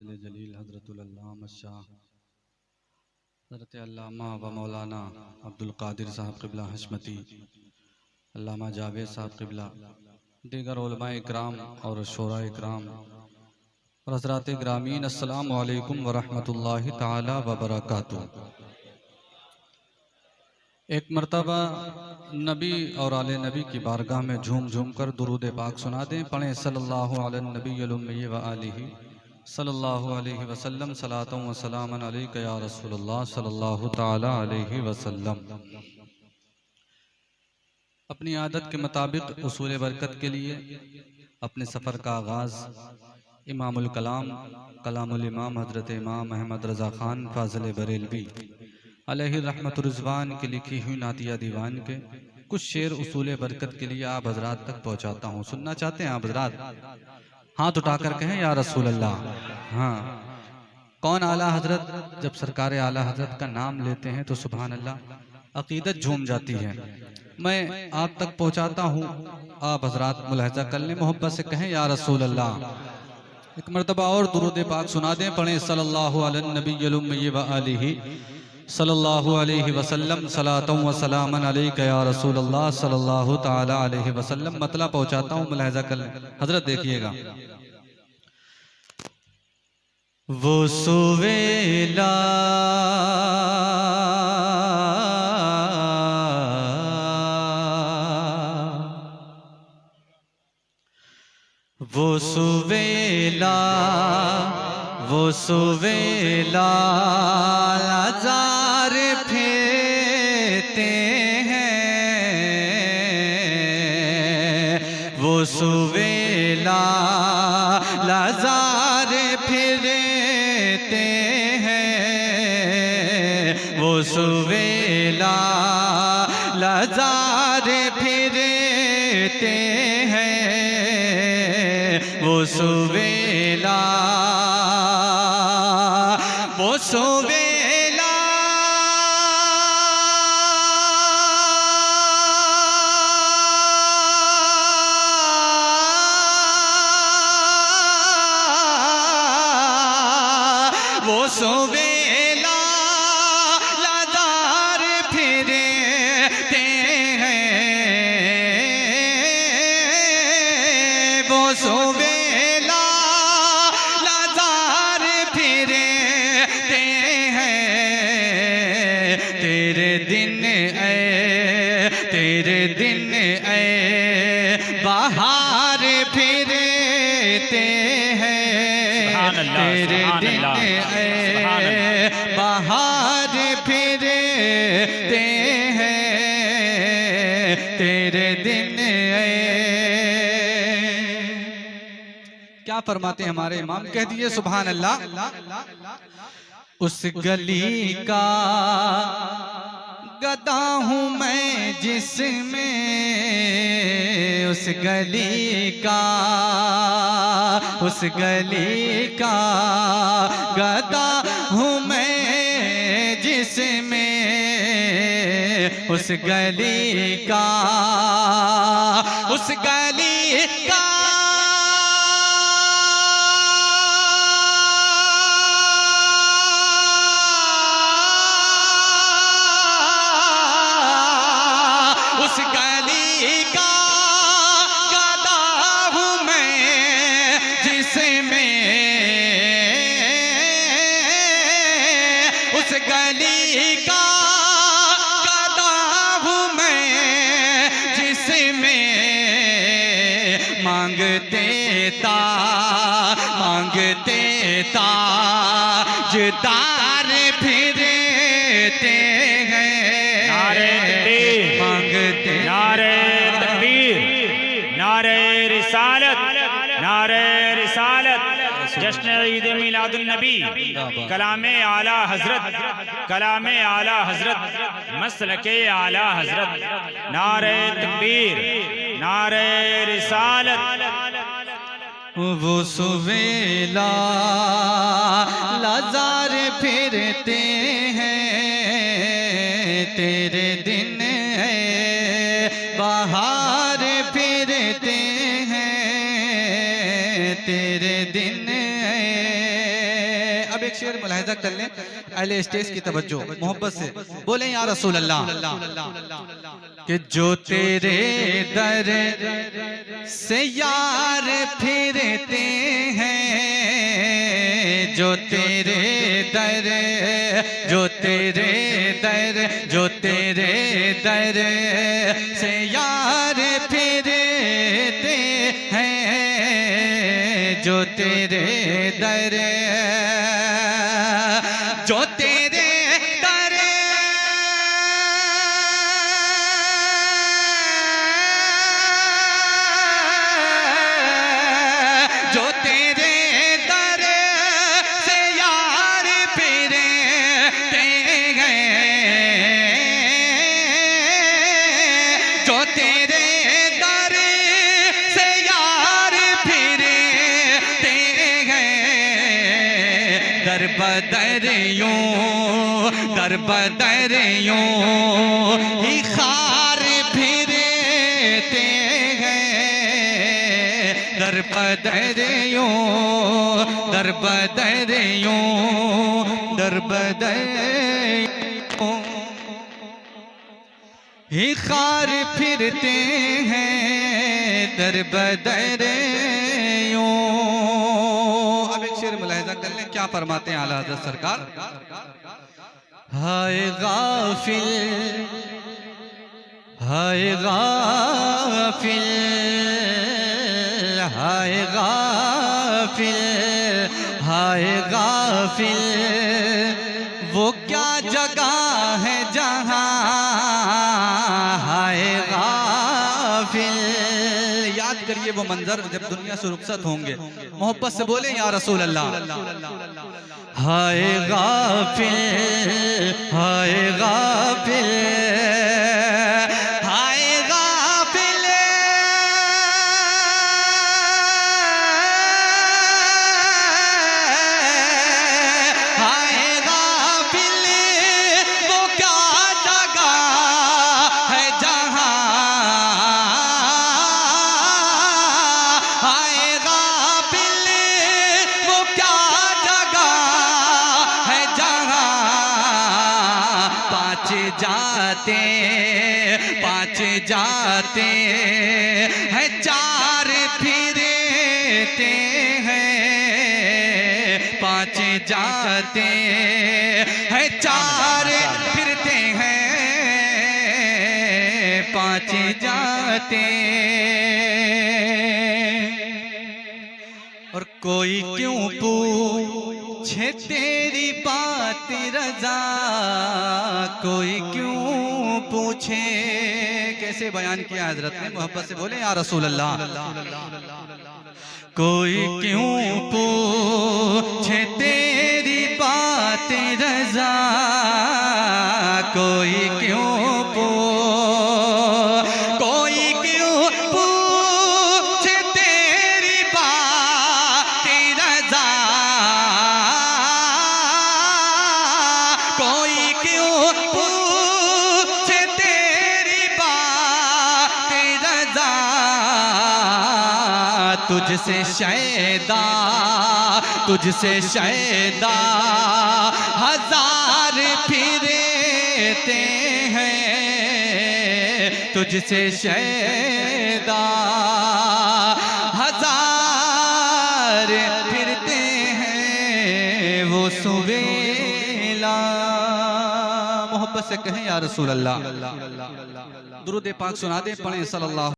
जलील हज़रतुल अल्लामा शाह हज़रत अल्लामा व मौलाना अब्दुल कादिर साहब क़िबला हशमती, अल्लामा जावेद साहब क़िबला, दीगर उलमा इकराम और शोरा इकराम और हज़रात ग्रामीन, अस्सलामु अलैकुम व रहमतुल्लाहि ताला व बरकातुहू। एक मरतबा नबी और आले नबी की बारगाह में झूम झूम कर दुरूद पाक सुना दें। पढ़ें सल्लल्लाहु अलैहि नबील उम्मी व आलिहि सल्लल्लाहु अलैहि वसल्लम सलातुन व सलामन अलैका या रसूलल्लाह सल्लल्लाहु ताला अलैहि वसल्लम। अपनी आदत के मुताबिक उसूल बरकत के लिए अपने सफ़र का आगाज़ इमामुल कलाम कलामुल इमाम हज़रत इमाम अहमद रज़ा ख़ान फ़ाज़िल बरेलवी अलैहि रहमतुर रिज़वान की लिखी हुई नातिया दीवान के कुछ शेर उसूल बरकत के लिए आप हजरात तक पहुँचाता हूँ। सुनना चाहते हैं आप हजरात? हाथ उठाकर कहें या रसूल अल्लाह। हाँ, कौन आला हजरत जब सरकार आला हजरत का नाम लेते हैं तो सुभान अल्लाह अकीदत झूम जाती है। मैं आप तक पहुँचाता हूँ, आप हजरात मुलाहजा कर लें, मोहब्बत से कहें या रसूल अल्लाह। एक मरतबा और दुरूद पाक सुना दें। पढ़ें सल्लल्लाहु अलैहि नबील उम्मी व आलिहि सल्लल्लाहु अलैहि वसल्लम सलातुन व सलामन अलैका या रसूलल्लाह सल्लल्लाहु ताला अलैहि वसल्लम। मतलब पहुंचाता हूं, मुलाहिजा कर लें हजरत। देखिएगा, वो सुवेला वो सुवेला वो सुवेला लाज़ार फेरते हैं। वो सुवेला लाज़ार फेरते हैं। वो सुवेला लाज़ार फेरते हैं। वो सुवेला वो सुवेला वो सुवेला लाज़ार फिरते हैं। वो सुवेला लाज़ार फिरते हैं। तेरे दिन ऐ बाहर फिरते हैं। तेरे दिन ऐ बाहर फिरते हैं। तेरे दिन ऐ। क्या फरमाते हैं हमारे इमाम? कह दिए सुभान अल्लाह। उस गली का गदा हूँ मैं जिसमें, उस गली का गदा हूँ मैं जिसमें, उस गली का उस गली का गदा हूँ मैं जिसमें, उस गली का गदा हूँ मैं जिसमें। मांगते ताजदार फिरते हैं। मांगते नारे तकबीर, नारे रिसालत, नारे रिसालत। जश्न ईद मिलादुन नबी, कलामे आला हजरत, कलामे आला हजरत, मसलके आला हजरत। नारे तकबीर, नारे रिसालत। वो सुवेला लाज़ार फिरते हैं। तेरे दिन है बाहर फिरते हैं। तेरे दिन है अब एक शेर मुलाहिजा कर लें, अहले स्टेज की तवज्जो मोहब्बत से बोले या रसूल अल्लाह कि जो तेरे दर से यार फिरते हैं, जो तेरे दर, जो तेरे दर, जो तेरे दर से यार फिरते हैं, जो तेरे दर, जो तेरे दर, जो तेरे दर से यार फिरते हैं, जो तेरे दर से यार फिरते हैं, दर बदर यूं, दर बदर यूं ही खार फिरते हैं, दर बदर यूं, दर बदर यूं, दर बदर यूं ही खार फिरते हैं, दर बदर यूं। अब एक शेर मुलाहिजा कर लें, क्या फरमाते हैं आला हज़रत सरकार। हाय गाफिल, हाय गाफिल, हाय गाफिल, हाय गाफिल, वो क्या जगह है जहां, हाय गाफिल। याद करिए वो मंजर जब दुनिया से रुखसत होंगे, मोहब्बत से बोले या रसूल अल्लाह। हाय गाफिल, हाय गाफिल, हाय गाफिल, हाय गाफिल, वो क्या जगह है जहां, हाय गाफिल, वो क्या जगह है जहां, पाँच जाते, पाँच जाते हैं, चार फिरते हैं, पाँच जाते हैं, चार फिरते हैं, पाँच जाते। और कोई क्यों पूछे तेरी बात रजा, कोई क्यों पूछे, कैसे बयान किया हजरत ने, मोहब्बत से बोले या रसूल अल्लाह। कोई क्यों पूछे तेरी बात रजा, कोई क्यों कोई क्यों पूछे तेरी बात रजा, कोई क्यों पूछे तेरी बात रजा, तुझसे शैदा, तुझसे शैदा हजार फिरते हैं, तुझसे शैदा हजार फिरते हैं, वो सुवेला। मोहब्बत से कहें या रसूल अल्लाह। दुरूद पाक सुना दे, पढ़ें सल्लल्लाहु